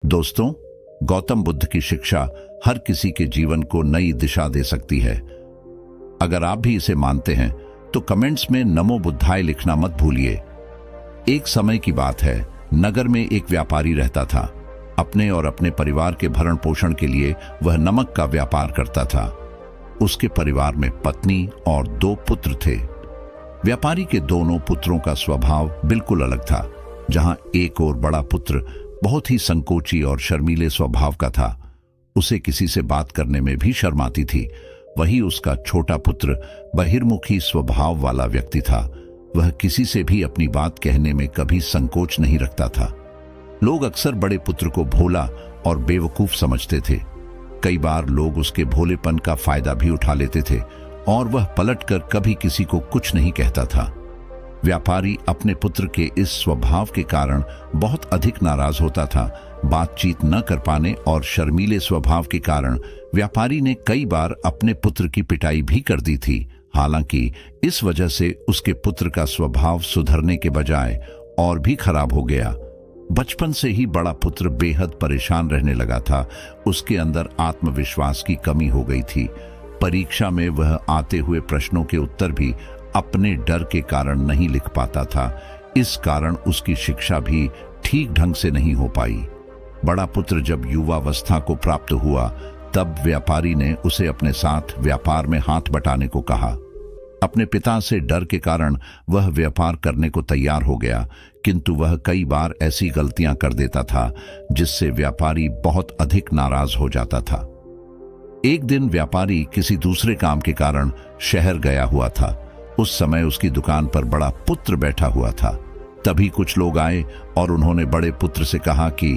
दोस्तों, गौतम बुद्ध की शिक्षा हर किसी के जीवन को नई दिशा दे सकती है। अगर आप भी इसे मानते हैं तो कमेंट्स में नमो बुद्धाय लिखना मत भूलिए। एक समय की बात है, नगर में एक व्यापारी रहता था। अपने और अपने परिवार के भरण पोषण के लिए वह नमक का व्यापार करता था। उसके परिवार में पत्नी और 2 पुत्र थे। व्यापारी के दोनों पुत्रों का स्वभाव बिल्कुल अलग था। जहां एक और बड़ा पुत्र बहुत ही संकोची और शर्मीले स्वभाव का था, उसे किसी से बात करने में भी शर्म आती थी, वही उसका छोटा पुत्र बहिर्मुखी स्वभाव वाला व्यक्ति था। वह किसी से भी अपनी बात कहने में कभी संकोच नहीं रखता था। लोग अक्सर बड़े पुत्र को भोला और बेवकूफ समझते थे। कई बार लोग उसके भोलेपन का फायदा भी उठा लेते थे और वह पलटकर कभी किसी को कुछ नहीं कहता था। व्यापारी अपने पुत्र के इस स्वभाव के कारण बहुत अधिक नाराज होता था। बातचीत न कर पाने और शर्मीले स्वभाव के कारण व्यापारी ने कई बार अपने पुत्र की पिटाई भी कर दी थी। हालांकि इस वजह से उसके पुत्र का स्वभाव सुधरने के बजाय और भी खराब हो गया। बचपन से ही बड़ा पुत्र बेहद परेशान रहने लगा था। उसके अंदर आत्मविश्वास की कमी हो गई थी। परीक्षा में वह आते हुए प्रश्नों के उत्तर भी अपने डर के कारण नहीं लिख पाता था। इस कारण उसकी शिक्षा भी ठीक ढंग से नहीं हो पाई। बड़ा पुत्र जब युवावस्था को प्राप्त हुआ, तब व्यापारी ने उसे अपने साथ व्यापार में हाथ बटाने को कहा। अपने पिता से डर के कारण वह व्यापार करने को तैयार हो गया, किंतु वह कई बार ऐसी गलतियां कर देता था जिससे व्यापारी बहुत अधिक नाराज हो जाता था। एक दिन व्यापारी किसी दूसरे काम के कारण शहर गया हुआ था। उस समय उसकी दुकान पर बड़ा पुत्र बैठा हुआ था। तभी कुछ लोग आए और उन्होंने बड़े पुत्र से कहा कि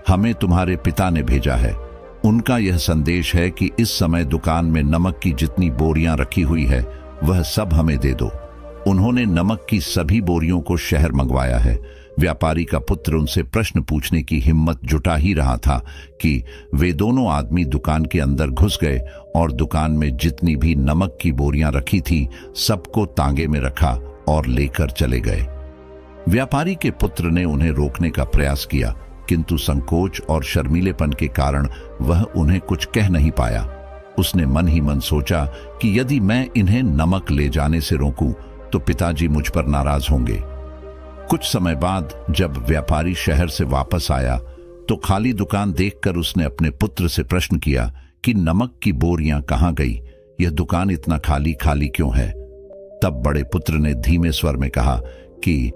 हमें तुम्हारे पिता ने भेजा है। उनका यह संदेश है कि इस समय दुकान में नमक की जितनी बोरियां रखी हुई है वह सब हमें दे दो। उन्होंने नमक की सभी बोरियों को शहर मंगवाया है। व्यापारी का पुत्र उनसे प्रश्न पूछने की हिम्मत जुटा ही रहा था कि वे दोनों आदमी दुकान के अंदर घुस गए और दुकान में जितनी भी नमक की बोरियां रखी थी सबको तांगे में रखा और लेकर चले गए। व्यापारी के पुत्र ने उन्हें रोकने का प्रयास किया, किंतु संकोच और शर्मीलेपन के कारण वह उन्हें कुछ कह नहीं पाया। उसने मन ही मन सोचा कि यदि मैं इन्हें नमक ले जाने से रोकूं तो पिताजी मुझ पर नाराज होंगे। कुछ समय बाद जब व्यापारी शहर से वापस आया तो खाली दुकान देखकर उसने अपने पुत्र से प्रश्न किया कि नमक की बोरियां कहां गई? यह दुकान इतना खाली खाली क्यों है? तब बड़े पुत्र ने धीमे स्वर में कहा कि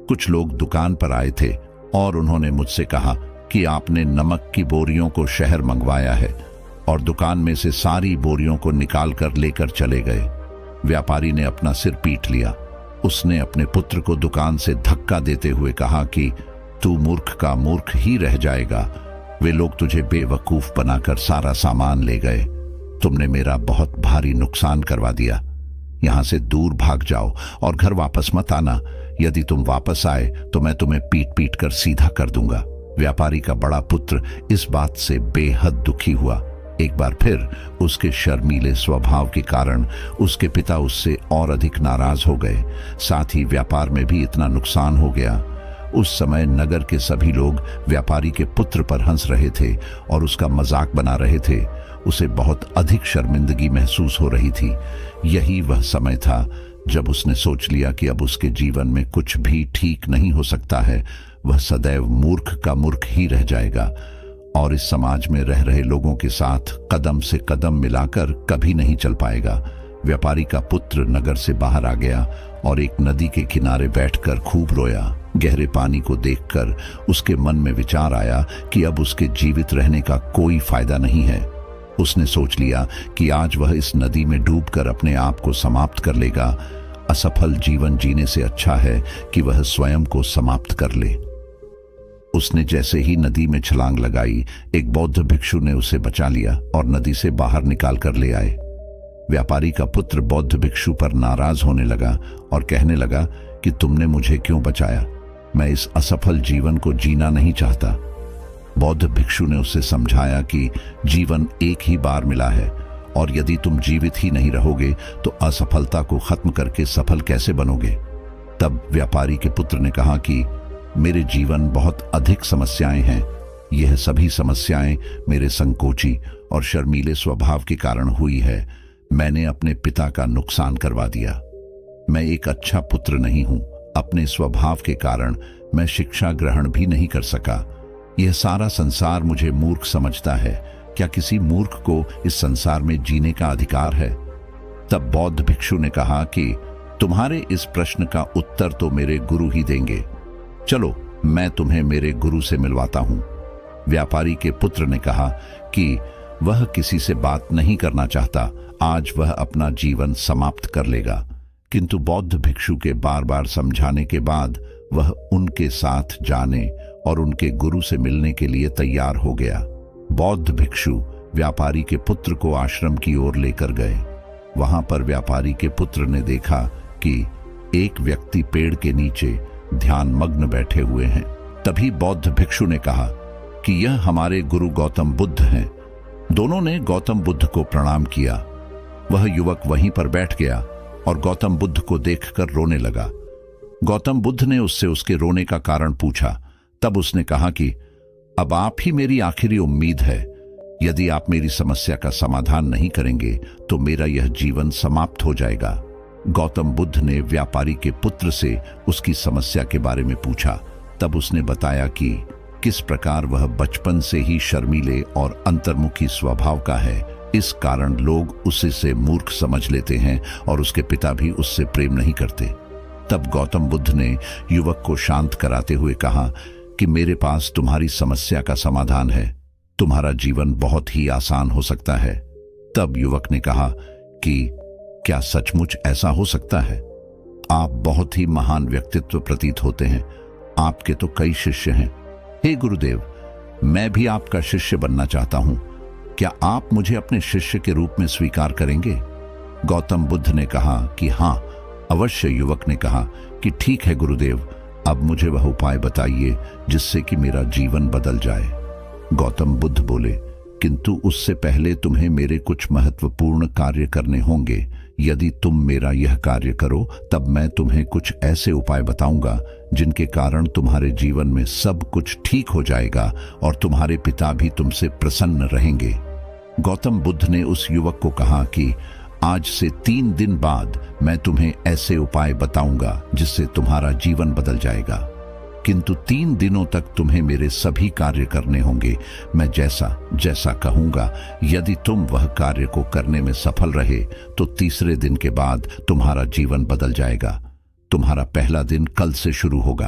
कुछ लोग दुकान पर आए थे और उन्होंने मुझसे कहा कि आपने नमक की बोरियों को शहर मंगवाया है, और दुकान में से सारी बोरियों को निकाल कर लेकर चले गए। व्यापारी ने अपना सिर पीट लिया। उसने अपने पुत्र को दुकान से धक्का देते हुए कहा कि तू मूर्ख का मूर्ख ही रह जाएगा। वे लोग तुझे बेवकूफ बनाकर सारा सामान ले गए। तुमने मेरा बहुत भारी नुकसान करवा दिया। यहां से दूर भाग जाओ और घर वापस मत आना। यदि तुम वापस आए तो मैं तुम्हें पीट पीट कर सीधा कर दूंगा। व्यापारी का बड़ा पुत्र इस बात से बेहद दुखी हुआ। एक बार फिर उसके शर्मीले स्वभाव के कारण उसके पिता उससे और अधिक नाराज हो गए। साथ ही व्यापार में भी इतना नुकसान हो गया। उस समय नगर के सभी लोग व्यापारी के पुत्र पर हंस रहे थे और उसका मजाक बना रहे थे। उसे बहुत अधिक शर्मिंदगी महसूस हो रही थी। यही वह समय था जब उसने सोच लिया कि अब उसके जीवन में कुछ भी ठीक नहीं हो सकता है। वह सदैव मूर्ख का मूर्ख ही रह जाएगा और इस समाज में रह रहे लोगों के साथ कदम से कदम मिलाकर कभी नहीं चल पाएगा। व्यापारी का पुत्र नगर से बाहर आ गया और एक नदी के किनारे बैठकर खूब रोया। गहरे पानी को देखकर उसके मन में विचार आया कि अब उसके जीवित रहने का कोई फायदा नहीं है। उसने सोच लिया कि आज वह इस नदी में डूबकर अपने आप को समाप्त कर लेगा। असफल जीवन जीने से अच्छा है कि वह स्वयं को समाप्त कर ले। उसने जैसे ही नदी में छलांग लगाई, एक बौद्ध भिक्षु ने उसे बचा लिया और नदी से बाहर निकाल कर ले आए। व्यापारी का पुत्र बौद्ध भिक्षु पर नाराज होने लगा और कहने लगा कि तुमने मुझे क्यों बचाया? मैं इस असफल जीवन को जीना नहीं चाहता। बौद्ध भिक्षु ने उसे समझाया कि जीवन एक ही बार मिला है और यदि तुम जीवित ही नहीं रहोगे तो असफलता को खत्म करके सफल कैसे बनोगे? तब व्यापारी के पुत्र ने कहा कि मेरे जीवन बहुत अधिक समस्याएं हैं। यह सभी समस्याएं मेरे संकोची और शर्मीले स्वभाव के कारण हुई है। मैंने अपने पिता का नुकसान करवा दिया। मैं एक अच्छा पुत्र नहीं हूं। अपने स्वभाव के कारण मैं शिक्षा ग्रहण भी नहीं कर सका। यह सारा संसार मुझे मूर्ख समझता है। क्या किसी मूर्ख को इस संसार में जीने का अधिकार है? तब बौद्ध भिक्षु ने कहा कि तुम्हारे इस प्रश्न का उत्तर तो मेरे गुरु ही देंगे। चलो, मैं तुम्हें मेरे गुरु से मिलवाता हूं। व्यापारी के पुत्र ने कहा कि वह किसी से बात नहीं करना चाहता। आज वह अपना जीवन समाप्त कर लेगा। किंतु बौद्ध भिक्षु के बार बार समझाने के बाद वह उनके साथ जाने और उनके गुरु से मिलने के लिए तैयार हो गया। बौद्ध भिक्षु व्यापारी के पुत्र को आश्रम की ओर लेकर गए। वहां पर व्यापारी के पुत्र ने देखा कि एक व्यक्ति पेड़ के नीचे ध्यान मग्न बैठे हुए हैं। तभी बौद्ध भिक्षु ने कहा कि यह हमारे गुरु गौतम बुद्ध हैं। दोनों ने गौतम बुद्ध को प्रणाम किया। वह युवक वहीं पर बैठ गया और गौतम बुद्ध को देखकर रोने लगा। गौतम बुद्ध ने उससे उसके रोने का कारण पूछा। तब उसने कहा कि अब आप ही मेरी आखिरी उम्मीद है। यदि आप मेरी समस्या का समाधान नहीं करेंगे तो मेरा यह जीवन समाप्त हो जाएगा। गौतम बुद्ध ने व्यापारी के पुत्र से उसकी समस्या के बारे में पूछा। तब उसने बताया कि किस प्रकार वह बचपन से ही शर्मीले और अंतर्मुखी स्वभाव का है। इस कारण लोग उसे मूर्ख समझ लेते हैं और उसके पिता भी उससे प्रेम नहीं करते। तब गौतम बुद्ध ने युवक को शांत कराते हुए कहा कि मेरे पास तुम्हारी समस्या का समाधान है। तुम्हारा जीवन बहुत ही आसान हो सकता है। तब युवक ने कहा कि क्या सचमुच ऐसा हो सकता है? आप बहुत ही महान व्यक्तित्व प्रतीत होते हैं। आपके तो कई शिष्य हैं। हे गुरुदेव, मैं भी आपका शिष्य बनना चाहता हूं। क्या आप मुझे अपने शिष्य के रूप में स्वीकार करेंगे? गौतम बुद्ध ने कहा कि हाँ, अवश्य। युवक ने कहा कि ठीक है गुरुदेव, अब मुझे वह उपाय बताइए जिससे कि मेरा जीवन बदल जाए। गौतम बुद्ध बोले, किंतु उससे पहले तुम्हें मेरे कुछ महत्वपूर्ण कार्य करने होंगे। यदि तुम मेरा यह कार्य करो तब मैं तुम्हें कुछ ऐसे उपाय बताऊंगा जिनके कारण तुम्हारे जीवन में सब कुछ ठीक हो जाएगा और तुम्हारे पिता भी तुमसे प्रसन्न रहेंगे। गौतम बुद्ध ने उस युवक को कहा कि आज से 3 दिन बाद मैं तुम्हें ऐसे उपाय बताऊंगा जिससे तुम्हारा जीवन बदल जाएगा। किंतु 3 दिनों तक तुम्हें मेरे सभी कार्य करने होंगे। मैं जैसा जैसा कहूंगा, यदि तुम वह कार्य को करने में सफल रहे तो तीसरे दिन के बाद तुम्हारा जीवन बदल जाएगा। तुम्हारा पहला दिन कल से शुरू होगा।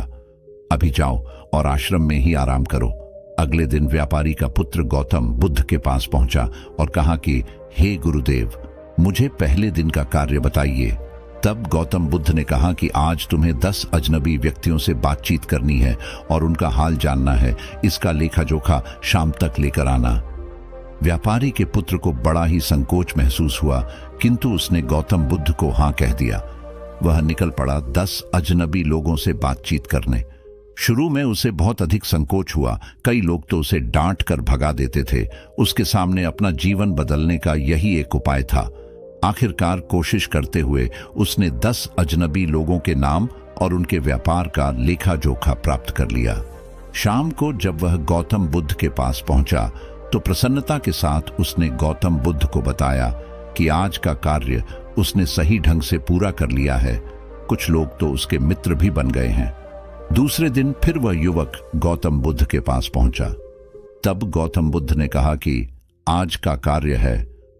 अभी जाओ और आश्रम में ही आराम करो। अगले दिन व्यापारी का पुत्र गौतम बुद्ध के पास पहुंचा और कहा कि हे गुरुदेव, मुझे पहले दिन का कार्य बताइए। तब गौतम बुद्ध ने कहा कि आज तुम्हें 10 अजनबी व्यक्तियों से बातचीत करनी है और उनका हाल जानना है। इसका लेखा जोखा शाम तक लेकर आना। व्यापारी के पुत्र को बड़ा ही संकोच महसूस हुआ, किंतु उसने गौतम बुद्ध को हाँ कह दिया। वह निकल पड़ा 10 अजनबी लोगों से बातचीत करने। शुरू में उसे बहुत अधिक संकोच हुआ। कई लोग तो उसे डांट कर भगा देते थे। उसके सामने अपना जीवन बदलने का यही एक उपाय था। आखिरकार कोशिश करते हुए उसने 10 अजनबी लोगों के नाम और उनके व्यापार का लेखा जोखा प्राप्त कर लिया। शाम को जब वह गौतम बुद्ध के पास पहुंचा तो प्रसन्नता के साथ उसने गौतम बुद्ध को बताया कि आज का कार्य उसने सही ढंग से पूरा कर लिया है। कुछ लोग तो उसके मित्र भी बन गए हैं। दूसरे दिन फिर वह युवक गौतम बुद्ध के पास पहुंचा। तब गौतम बुद्ध ने कहा कि आज का कार्य है,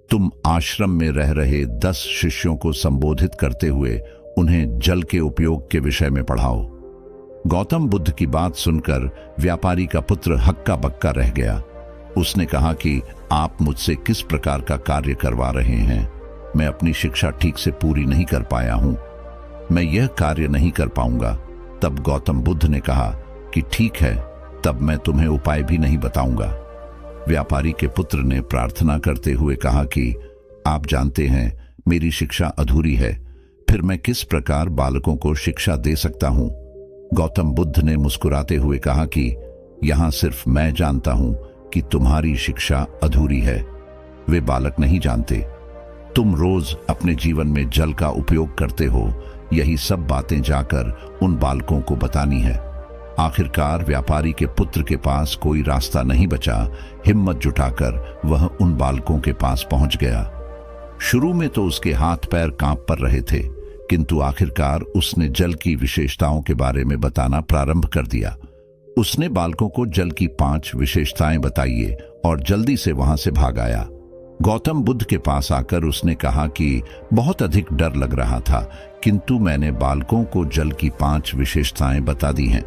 तुम आश्रम में रह रहे 10 शिष्यों को संबोधित करते हुए उन्हें जल के उपयोग के विषय में पढ़ाओ। गौतम बुद्ध की बात सुनकर व्यापारी का पुत्र हक्का बक्का रह गया। उसने कहा कि आप मुझसे किस प्रकार का कार्य करवा रहे हैं? मैं अपनी शिक्षा ठीक से पूरी नहीं कर पाया हूं। मैं यह कार्य नहीं कर पाऊंगा। तब गौतम बुद्ध ने कहा कि ठीक है, तब मैं तुम्हें उपाय भी नहीं बताऊंगा। व्यापारी के पुत्र ने प्रार्थना करते हुए कहा कि आप जानते हैं मेरी शिक्षा अधूरी है, फिर मैं किस प्रकार बालकों को शिक्षा दे सकता हूं? गौतम बुद्ध ने मुस्कुराते हुए कहा कि यहां सिर्फ मैं जानता हूं कि तुम्हारी शिक्षा अधूरी है, वे बालक नहीं जानते। तुम रोज अपने जीवन में जल का उपयोग करते हो, यही सब बातें जाकर उन बालकों को बतानी है। आखिरकार व्यापारी के पुत्र के पास कोई रास्ता नहीं बचा। हिम्मत जुटाकर वह उन बालकों के पास पहुंच गया। शुरू में तो उसके हाथ पैर कांप पर रहे थे, किंतु आखिरकार उसने जल की विशेषताओं के बारे में बताना प्रारंभ कर दिया। उसने बालकों को जल की 5 विशेषताएं बताइए और जल्दी से वहां से भाग आया। गौतम बुद्ध के पास आकर उसने कहा कि बहुत अधिक डर लग रहा था, किंतु मैंने बालकों को जल की 5 विशेषताएं बता दी हैं।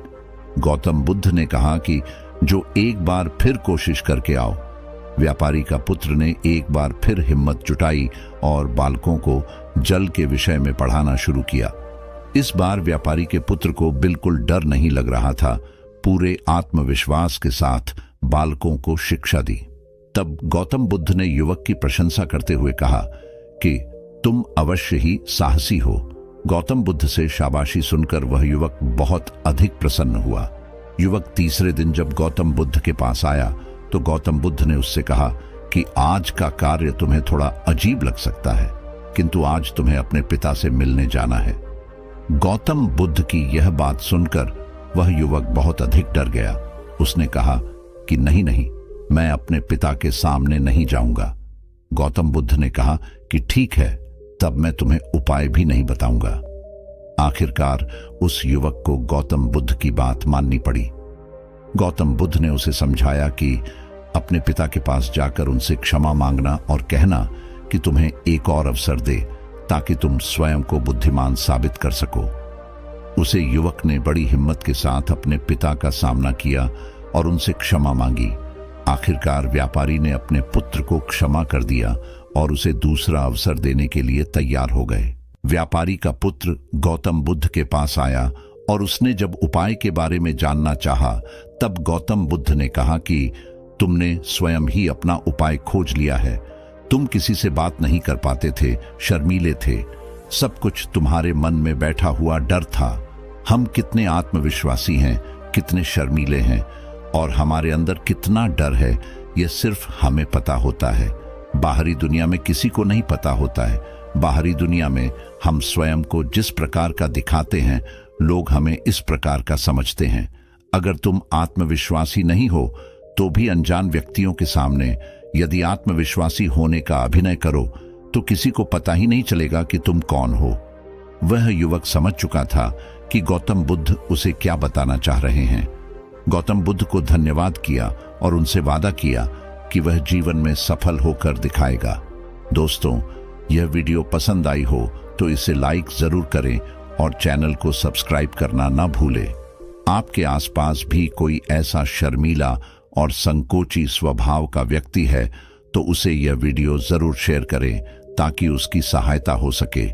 गौतम बुद्ध ने कहा कि जो एक बार फिर कोशिश करके आओ। व्यापारी का पुत्र ने एक बार फिर हिम्मत जुटाई और बालकों को जल के विषय में पढ़ाना शुरू किया। इस बार व्यापारी के पुत्र को बिल्कुल डर नहीं लग रहा था। पूरे आत्मविश्वास के साथ बालकों को शिक्षा दी। तब गौतम बुद्ध ने युवक की प्रशंसा करते हुए कहा कि तुम अवश्य ही साहसी हो। गौतम बुद्ध से शाबाशी सुनकर वह युवक बहुत अधिक प्रसन्न हुआ। युवक तीसरे दिन जब गौतम बुद्ध के पास आया तो गौतम बुद्ध ने उससे कहा कि आज का कार्य तुम्हें थोड़ा अजीब लग सकता है, किंतु आज तुम्हें अपने पिता से मिलने जाना है। गौतम बुद्ध की यह बात सुनकर वह युवक बहुत अधिक डर गया। उसने कहा कि नहीं, मैं अपने पिता के सामने नहीं जाऊंगा। गौतम बुद्ध ने कहा कि ठीक है, तब मैं तुम्हें उपाय भी नहीं बताऊंगा। आखिरकार उस युवक को गौतम बुद्ध की बात माननी पड़ी। गौतम बुद्ध ने उसे समझाया कि अपने पिता के पास जाकर उनसे क्षमा मांगना और कहना कि तुम्हें एक और अवसर दे ताकि तुम स्वयं को बुद्धिमान साबित कर सको। उसे युवक ने बड़ी हिम्मत के साथ अपने पिता का सामना किया और उनसे क्षमा मांगी। आखिरकार व्यापारी ने अपने पुत्र को क्षमा कर दिया और उसे दूसरा अवसर देने के लिए तैयार हो गए। व्यापारी का पुत्र गौतम बुद्ध के पास आया और उसने जब उपाय के बारे में जानना चाहा, तब गौतम बुद्ध ने कहा कि तुमने स्वयं ही अपना उपाय खोज लिया है। तुम किसी से बात नहीं कर पाते थे, शर्मीले थे। सब कुछ तुम्हारे मन में बैठा हुआ डर था। हम कितने आत्मविश्वासी हैं, कितने शर्मीले हैं और हमारे अंदर कितना डर है, यह सिर्फ हमें पता होता है। बाहरी दुनिया में किसी को नहीं पता होता है। बाहरी दुनिया में हम स्वयं को जिस प्रकार का दिखाते हैं, लोग हमें इस प्रकार का समझते हैं। अगर तुम आत्मविश्वासी नहीं हो तो भी अनजान व्यक्तियों के सामने यदि आत्मविश्वासी होने का अभिनय करो तो किसी को पता ही नहीं चलेगा कि तुम कौन हो। वह युवक समझ चुका था कि गौतम बुद्ध उसे क्या बताना चाह रहे हैं। गौतम बुद्ध को धन्यवाद किया और उनसे वादा किया कि वह जीवन में सफल होकर दिखाएगा। दोस्तों, यह वीडियो पसंद आई हो तो इसे लाइक जरूर करें और चैनल को सब्सक्राइब करना ना भूलें। आपके आसपास भी कोई ऐसा शर्मीला और संकोची स्वभाव का व्यक्ति है तो उसे यह वीडियो जरूर शेयर करें ताकि उसकी सहायता हो सके।